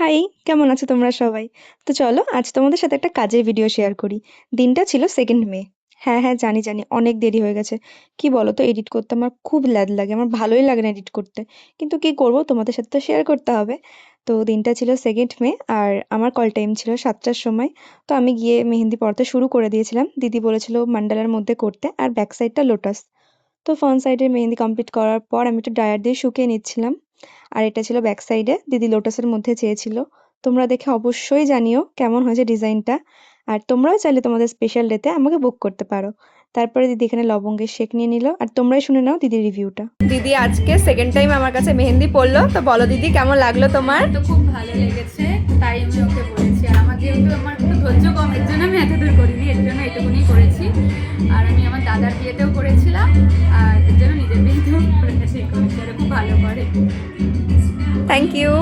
High, কেমন আছো তোমরা সবাই? তো চলো আজ তোমাদের সাথে একটা কাজের ভিডিও শেয়ার করি। দিনটা ছিল 2nd মে। হ্যাঁ হ্যাঁ, জানি জানি অনেক দেরি হয়ে গেছে। কি বলো তো, এডিট করতে আমার খুব ল্যাদ লাগে, আমার ভালোই লাগে না এডিট করতে। কিন্তু কি করব, তোমাদের সাথে তো শেয়ার করতে হবে। তো দিনটা ছিল 2nd মে, আর আমার কল টাইম ছিল 7টার সময়। তো আমি গিয়ে মেহেন্দি পড়তে শুরু করে দিয়েছিলাম। দিদি বলেছিল মান্ডালার মধ্যে করতে, আর ব্যাক সাইডটা লোটাস। তো ফ্রন্ট সাইডে মেহেন্দি কমপ্লিট করার পর আমি একটু ড্রায়ার দিয়ে শুকিয়ে নিচ্ছিলাম। আর এটা ছিল ব্যাক সাইডে, দিদি লোটাসের মধ্যে চেয়েছিল। তোমরা দেখে অবশ্যই জানিও কেমন হয়েছে ডিজাইনটা। আর তোমরাও চাইলে তোমাদের স্পেশাল ডেতে আমাকে বুক করতে পারো। তারপরে দিদি এখানে লবঙ্গের শেক নিয়ে নিল, আর তোমরাই শুনে নাও দিদির রিভিউটা। দিদি আজকে সেকেন্ড টাইম আমার কাছে মেহেন্দি পড়লো, তো বলো দিদি কেমন লাগলো তোমার? তো খুব ভালো লেগেছে, তাই আমি ওকে বলেছি। আর যেহেতু আমার একটু ধৈর্য কম, এর জন্য আমি এত দূর করিনি, এর জন্য এটুকুনি করেছি। আর আমি আমার দাদার বিয়েতেও করেছিলাম, আর এর জন্য নিজের বিয়েতেও করেছি, আর খুব ভালো করে। Thank you.